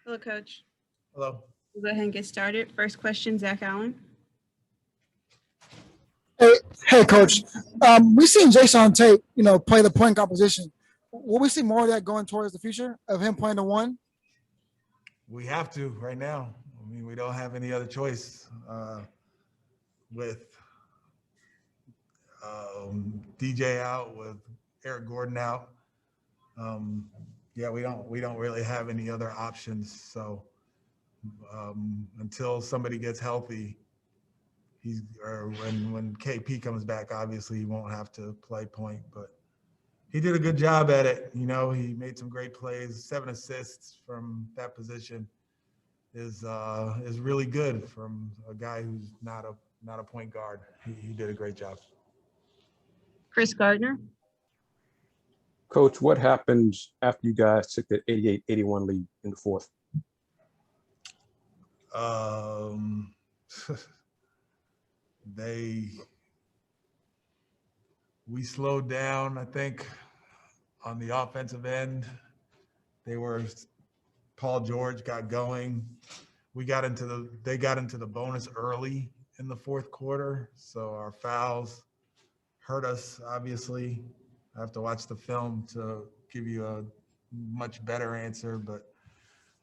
Hello, Coach. Hello. We'll go ahead and get started. First question, Zach Allen. Hey, Coach. We've seen Jae'Sean Tate, play the point guard position. Will we see more of that going towards the future of him playing the one? We have to right now. I mean, we don't have any other choice with DJ out, with Eric Gordon out. We don't really have any other options. So until somebody gets healthy, when KP comes back, obviously he won't have to play point, but he did a good job at it. He made some great plays. 7 assists from that position is really good from a guy who's not a point guard. He did a great job. Chris Gardner. Coach, what happened after you guys took the 88-81 lead in the fourth? We slowed down, I think, on the offensive end. Paul George got going. They got into the bonus early in the fourth quarter, so our fouls hurt us, obviously. I have to watch the film to give you a much better answer, but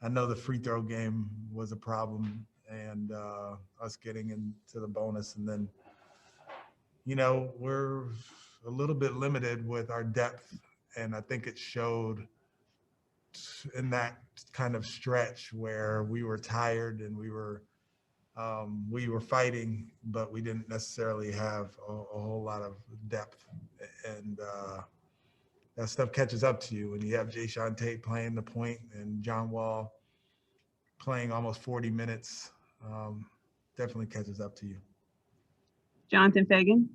I know the free throw game was a problem, and us getting into the bonus. And then, we're a little bit limited with our depth, and I think it showed in that kind of stretch where we were tired and we were fighting, but we didn't necessarily have a whole lot of depth. And that stuff catches up to you when you have Jae'Sean Tate playing the point and John Wall playing almost 40 minutes. Definitely catches up to you. Jonathan Fagan.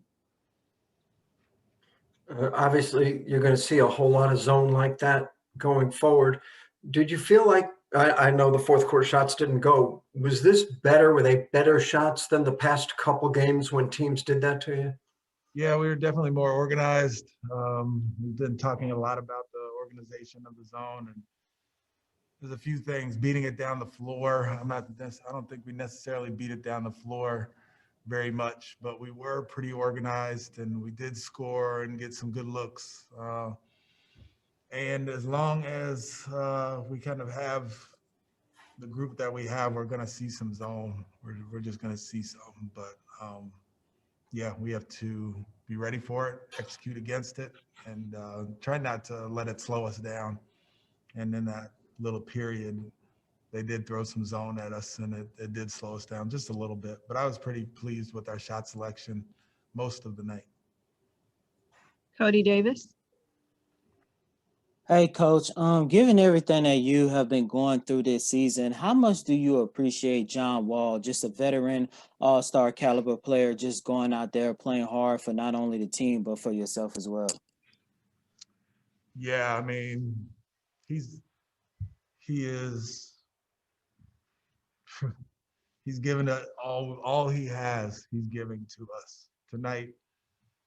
Obviously, you're going to see a whole lot of zone like that going forward. Did you feel like, I know the fourth quarter shots didn't go, was this better? Were they better shots than the past couple games when teams did that to you? Yeah, we were definitely more organized. We've been talking a lot about the organization of the zone, and there's a few things. Beating it down the floor. I don't think we necessarily beat it down the floor very much, but we were pretty organized, and we did score and get some good looks. And as long as we kind of have the group that we have, we're going to see some zone. We're just going to see some. But, we have to be ready for it, execute against it, and try not to let it slow us down. And in that little period, they did throw some zone at us, and it did slow us down just a little bit. But I was pretty pleased with our shot selection most of the night. Cody Davis. Hey, Coach, given everything that you have been going through this season, how much do you appreciate John Wall, just a veteran all-star caliber player, just going out there playing hard for not only the team, but for yourself as well? Yeah, I mean, he's given it all he has, he's giving to us. Tonight,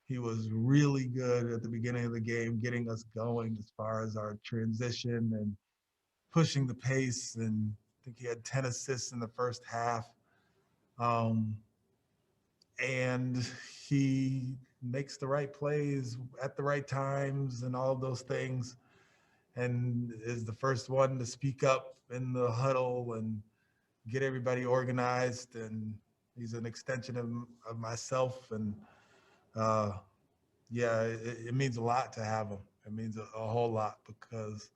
he was really good at the beginning of the game, getting us going as far as our transition and pushing the pace. And I think he had 10 assists in the first half. And he makes the right plays at the right times and all of those things, and is the first one to speak up in the huddle and get everybody organized. And he's an extension of myself. And it means a lot to have him. It means a whole lot, because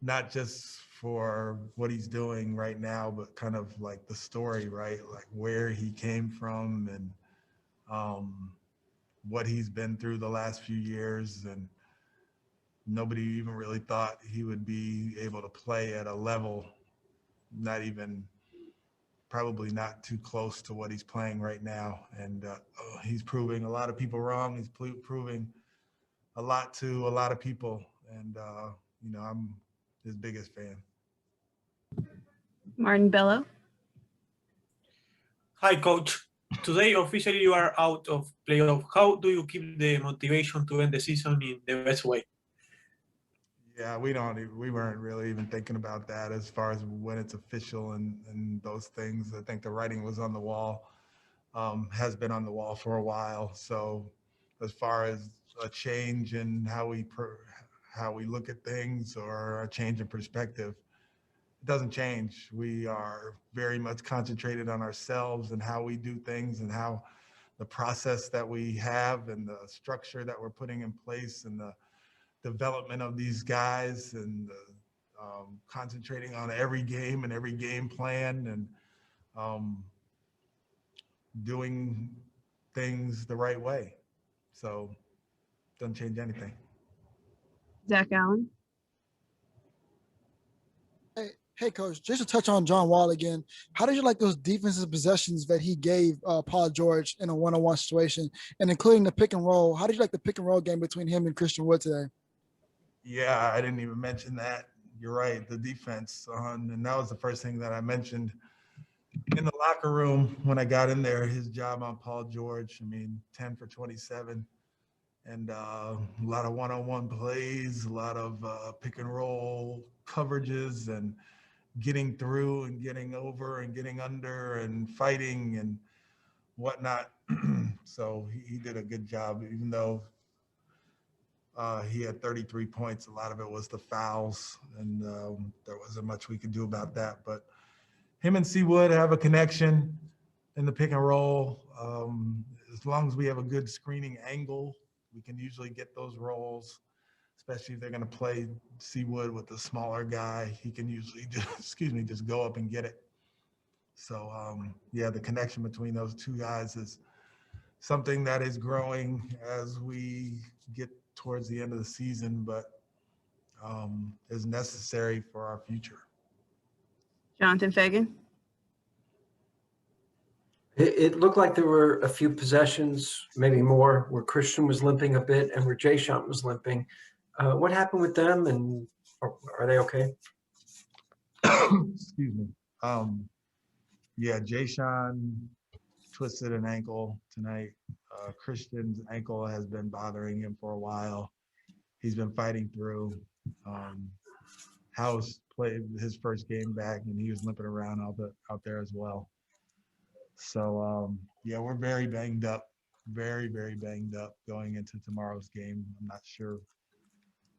not just for what he's doing right now, but kind of like the story, right? Like where he came from and what he's been through the last few years. And nobody even really thought he would be able to play at a level probably not too close to what he's playing right now. And he's proving a lot of people wrong. He's proving a lot to a lot of people. And, I'm his biggest fan. Martin Bello. Hi, Coach. Today, officially, you are out of playoff. How do you keep the motivation to end the season in the best way? Yeah, we weren't really even thinking about that as far as when it's official and those things. I think the writing was on the wall, has been on the wall for a while. So as far as a change in how we look at things or a change in perspective, it doesn't change. We are very much concentrated on ourselves and how we do things and how the process that we have and the structure that we're putting in place and the development of these guys and concentrating on every game and every game plan and doing things the right way. So doesn't change anything. Zach Allen, Hey, coach, just to touch on John Wall again, how did you like those defensive possessions that he gave Paul George in a one-on-one situation, and including the pick and roll? How did you like the pick and roll game between him and Christian Wood today? Yeah, I didn't even mention that. You're right, the defense. And that was the first thing that I mentioned in the locker room when I got in there, his job on Paul George. I mean, 10 for 27. And a lot of one-on-one plays, a lot of pick and roll coverages and getting through and getting over and getting under and fighting and whatnot. So he did a good job, even though he had 33 points. A lot of it was the fouls, and there wasn't much we could do about that. But him and Seawood have a connection in the pick and roll. As long as we have a good screening angle, we can usually get those rolls, especially if they're going to play Seawood with the smaller guy. He can usually just go up and get it. So, yeah, the connection between those two guys is something that is growing as we get towards the end of the season, but is necessary for our future. Jonathan Fagan, It looked like there were a few possessions, maybe more, where Christian was limping a bit and where Jae'Sean was limping. What happened with them, and are they okay? Excuse me. Yeah, Jae'Sean twisted an ankle tonight. Christian's ankle has been bothering him for a while. He's been fighting through. House played his first game back, and he was limping around out there as well. So, yeah, we're very banged up, very, very banged up going into tomorrow's game. I'm not sure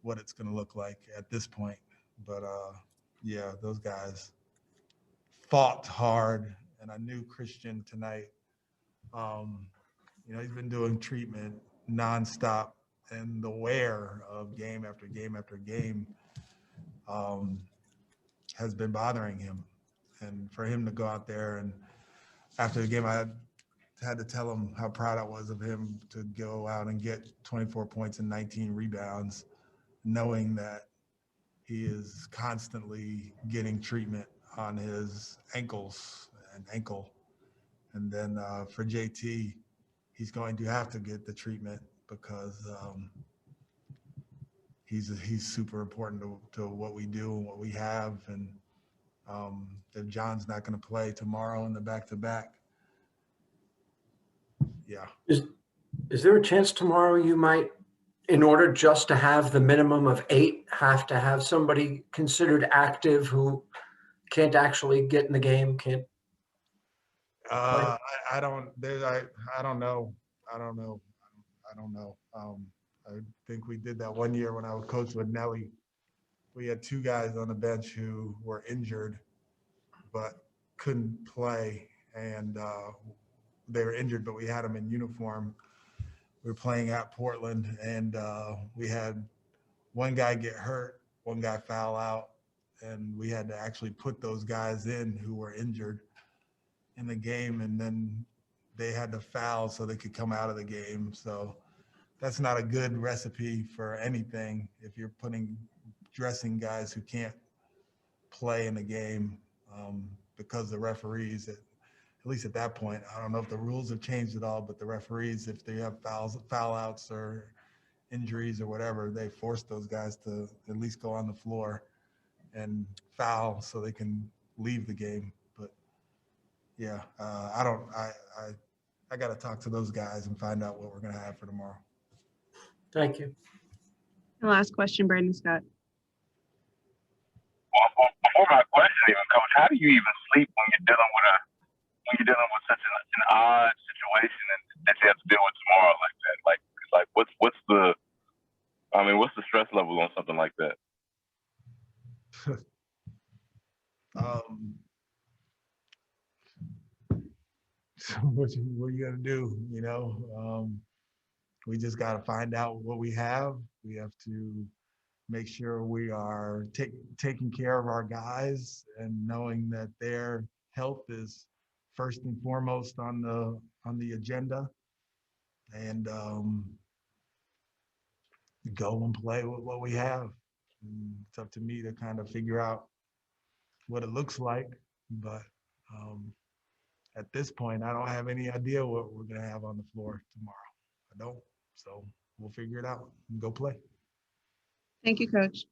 what it's going to look like at this point, but yeah, those guys fought hard, and I knew Christian tonight. He's been doing treatment nonstop, and the wear of game after game after game has been bothering him. And for him to go out there and after the game, I had to tell him how proud I was of him to go out and get 24 points and 19 rebounds, knowing that he is constantly getting treatment on his ankles and ankle. And then for JT, he's going to have to get the treatment because he's super important to what we do and what we have. And if John's not going to play tomorrow in the back-to-back, yeah. Is there a chance tomorrow you might, in order just to have the minimum of 8, have to have somebody considered active who can't actually get in the game, can't? I don't know. I think we did that one year when I was coach with Nelly. We had 2 guys on the bench who were injured but couldn't play, and they were injured, but we had them in uniform. We were playing at Portland, and we had one guy get hurt, one guy foul out, and we had to actually put those guys in who were injured in the game, and then they had to foul so they could come out of the game. So that's not a good recipe for anything if you're dressing guys who can't play in the game because the referees, at least at that point, I don't know if the rules have changed at all, but the referees, if they have foul outs or injuries or whatever, they force those guys to at least go on the floor and foul so they can leave the game. But yeah, I got to talk to those guys and find out what we're going to have for tomorrow. Thank you. the last question, Brandon Scott. Well, before my question, even, Coach, how do you even sleep when you're dealing with such an odd situation and that you have to deal with tomorrow like that? Like what's the stress level on something like that? So what you gonna do? You know, we just got to find out what we have. We have to make sure we are taking care of our guys and knowing that their health is first and foremost on the agenda, and go and play with what we have. And it's up to me to kind of figure out what it looks like, but at this point, I don't have any idea what we're gonna have on the floor tomorrow. I don't, so we'll figure it out and go play. Thank you, Coach.